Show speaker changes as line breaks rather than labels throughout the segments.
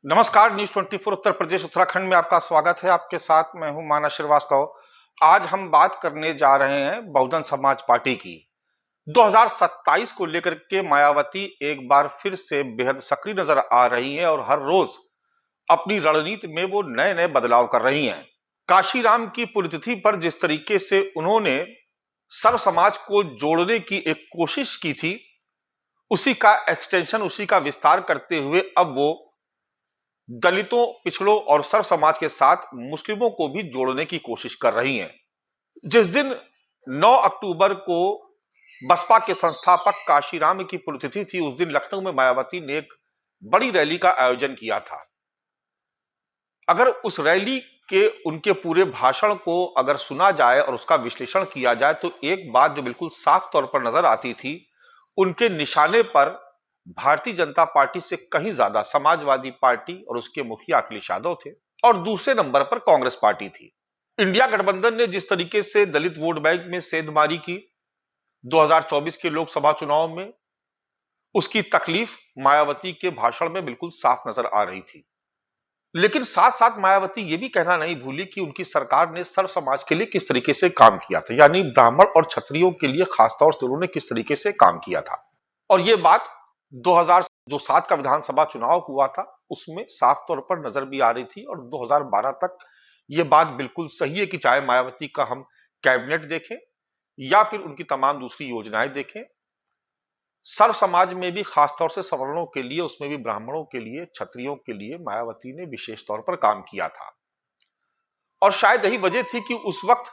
नमस्कार। न्यूज 24 उत्तर प्रदेश उत्तराखंड में आपका स्वागत है। आपके साथ मैं हूं मानस श्रीवास्तव। आज हम बात करने जा रहे हैं बहुजन समाज पार्टी की। 2027 को लेकर के मायावती एक बार फिर से बेहद सक्रिय नजर आ रही हैं और हर रोज अपनी रणनीति में वो नए नए बदलाव कर रही हैं। काशीराम की पुण्यतिथि पर जिस तरीके से उन्होंने सर्व समाज को जोड़ने की एक कोशिश की थी, उसी का एक्सटेंशन, उसी का विस्तार करते हुए अब वो दलितों, पिछड़ों और सर्व समाज के साथ मुस्लिमों को भी जोड़ने की कोशिश कर रही हैं। जिस दिन 9 अक्टूबर को बसपा के संस्थापक काशीराम की पुण्यतिथि थी, उस दिन लखनऊ में मायावती ने एक बड़ी रैली का आयोजन किया था। अगर उस रैली के उनके पूरे भाषण को अगर सुना जाए और उसका विश्लेषण किया जाए तो एक बात जो बिल्कुल साफ तौर पर नजर आती थी, उनके निशाने पर भारतीय जनता पार्टी से कहीं ज्यादा समाजवादी पार्टी और उसके मुखिया अखिलेश यादव थे और दूसरे नंबर पर कांग्रेस पार्टी थी। इंडिया गठबंधन ने जिस तरीके से दलित वोट बैंक में सेंधमारी की 2024 के लोकसभा चुनाव में, उसकी तकलीफ मायावती के भाषण में बिल्कुल साफ नजर आ रही थी। लेकिन साथ साथ मायावती ये भी कहना नहीं भूली कि उनकी सरकार ने सर्व समाज के लिए किस तरीके से काम किया था, यानी ब्राह्मण और क्षत्रियों के लिए खासतौर से उन्होंने किस तरीके से काम किया था। और ये बात 2007 का विधानसभा चुनाव हुआ था, उसमें साफ तौर पर नजर भी आ रही थी और 2012 तक ये बात बिल्कुल सही है कि चाहे मायावती का हम कैबिनेट देखें या फिर उनकी तमाम दूसरी योजनाएं देखें, सर्व समाज में भी खासतौर से सवर्णों के लिए, उसमें भी ब्राह्मणों के लिए, क्षत्रियों के लिए मायावती ने विशेष तौर पर काम किया था। और शायद यही वजह थी कि उस वक्त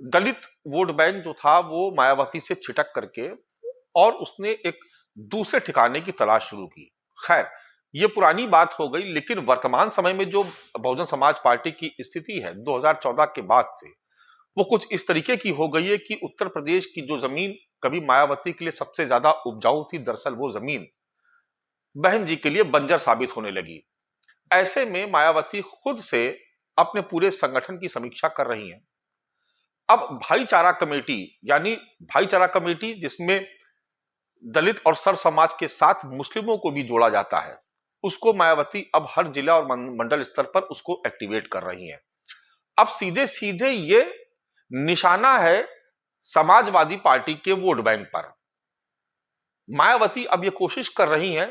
दलित वोट बैंक जो था वो मायावती से छिटक करके और उसने एक दूसरे ठिकाने की तलाश शुरू की। खैर, ये पुरानी बात हो गई, लेकिन वर्तमान समय में जो बहुजन समाज पार्टी की स्थिति है 2014 के बाद से, वो कुछ इस तरीके की हो गई है कि उत्तर प्रदेश की जो जमीन कभी मायावती के लिए सबसे ज्यादा उपजाऊ थी, दरअसल वो जमीन बहन जी के लिए बंजर साबित होने लगी। ऐसे में मायावती खुद से अपने पूरे संगठन की समीक्षा कर रही हैं। अब भाईचारा कमेटी, यानी भाईचारा कमेटी जिसमें दलित और सर्व समाज के साथ मुस्लिमों को भी जोड़ा जाता है, उसको मायावती अब हर जिला और मंडल स्तर पर उसको एक्टिवेट कर रही हैं। अब सीधे सीधे ये निशाना है समाजवादी पार्टी के वोट बैंक पर। मायावती अब ये कोशिश कर रही हैं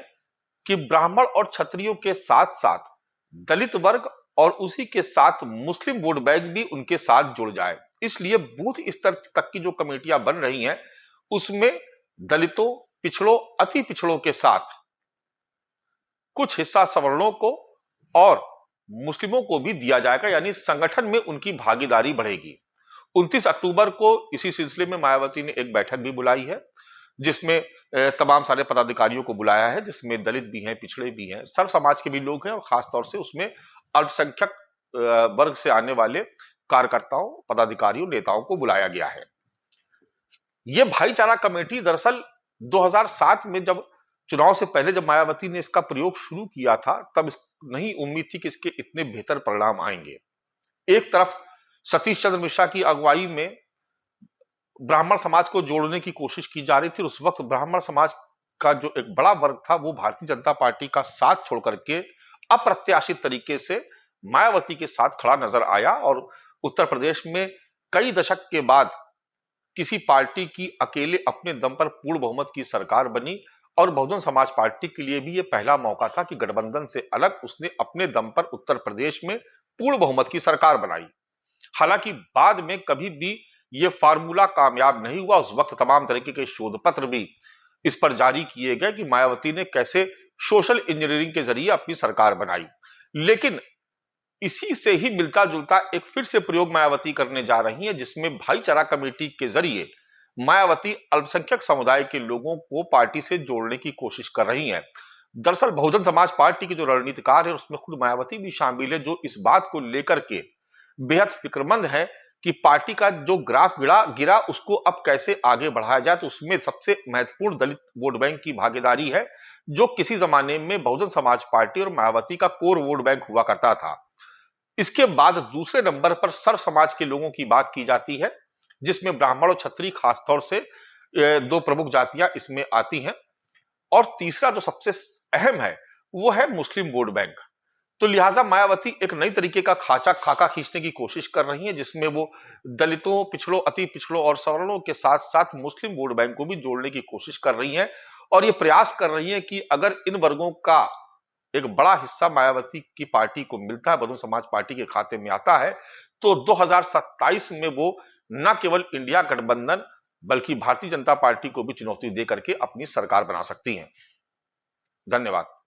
कि ब्राह्मण और क्षत्रियों के साथ साथ दलित वर्ग और उसी के साथ मुस्लिम वोट बैंक भी उनके साथ जुड़ जाए। इसलिए बूथ स्तर तक की जो कमेटियां बन रही हैं, उसमें दलितों, पिछड़ों, अति पिछड़ों के साथ कुछ हिस्सा सवर्णों को और मुस्लिमों को भी दिया जाएगा, यानी संगठन में उनकी भागीदारी बढ़ेगी। 29 अक्टूबर को इसी सिलसिले में मायावती ने एक बैठक भी बुलाई है, जिसमें तमाम सारे पदाधिकारियों को बुलाया है, जिसमें दलित भी हैं, पिछड़े भी हैं, सर्व समाज के भी लोग हैं और खासतौर से उसमें अल्पसंख्यक वर्ग से आने वाले कार्यकर्ताओं, पदाधिकारियों, नेताओं को बुलाया गया है। यह भाईचारा कमेटी दरअसल 2007 में जब चुनाव से पहले जब मायावती ने इसका प्रयोग शुरू किया था, तब नहीं उम्मीद थी कि इसके इतने बेहतर परिणाम आएंगे। एक तरफ सतीश चंद्र मिश्रा की अगुवाई में ब्राह्मण समाज को जोड़ने की कोशिश की जा रही थी। उस वक्त ब्राह्मण समाज का जो एक बड़ा वर्ग था वो भारतीय जनता पार्टी का साथ छोड़कर के अप्रत्याशित तरीके से मायावती के साथ खड़ा नजर आया और उत्तर प्रदेश में कई दशक के बाद किसी पार्टी की अकेले अपने दम पर पूर्ण बहुमत की सरकार बनी और बहुजन समाज पार्टी के लिए भी यह पहला मौका था कि गठबंधन से अलग उसने अपने दम पर उत्तर प्रदेश में पूर्ण बहुमत की सरकार बनाई। हालांकि बाद में कभी भी यह फार्मूला कामयाब नहीं हुआ। उस वक्त तमाम तरीके के शोध पत्र भी इस पर जारी किए गए कि मायावती ने कैसे सोशल इंजीनियरिंग के जरिए अपनी सरकार बनाई। लेकिन इसी से ही मिलता जुलता एक फिर से प्रयोग मायावती करने जा रही है, जिसमें भाईचारा कमेटी के जरिए मायावती अल्पसंख्यक समुदाय के लोगों को पार्टी से जोड़ने की कोशिश कर रही हैं। दरअसल बहुजन समाज पार्टी के जो रणनीतिकार है उसमें खुद मायावती भी शामिल है, जो इस बात को लेकर के बेहद फिक्रमंद है कि पार्टी का जो ग्राफ गिरा उसको अब कैसे आगे बढ़ाया जाए। तो उसमें सबसे महत्वपूर्ण दलित वोट बैंक की भागीदारी है, जो किसी जमाने में बहुजन समाज पार्टी और मायावती का कोर वोट बैंक हुआ करता था। इसके बाद दूसरे नंबर पर सर्व समाज के लोगों की बात की जाती है, जिसमें ब्राह्मण और क्षत्रिय खासतौर से दो प्रमुख जातियां इसमें आती हैं। और तीसरा जो सबसे अहम है वो है मुस्लिम वोट बैंक। तो लिहाजा मायावती एक नई तरीके का खाका खींचने की कोशिश कर रही है, जिसमें वो दलितों, पिछड़ों, अति पिछड़ों और सवर्णों के साथ साथ मुस्लिम वोट बैंक को भी जोड़ने की कोशिश कर रही है। और ये प्रयास कर रही है कि अगर इन वर्गों का एक बड़ा हिस्सा मायावती की पार्टी को मिलता है, बहुजन समाज पार्टी के खाते में आता है, तो 2027 में वो न केवल इंडिया गठबंधन बल्कि भारतीय जनता पार्टी को भी चुनौती दे करके अपनी सरकार बना सकती हैं। धन्यवाद।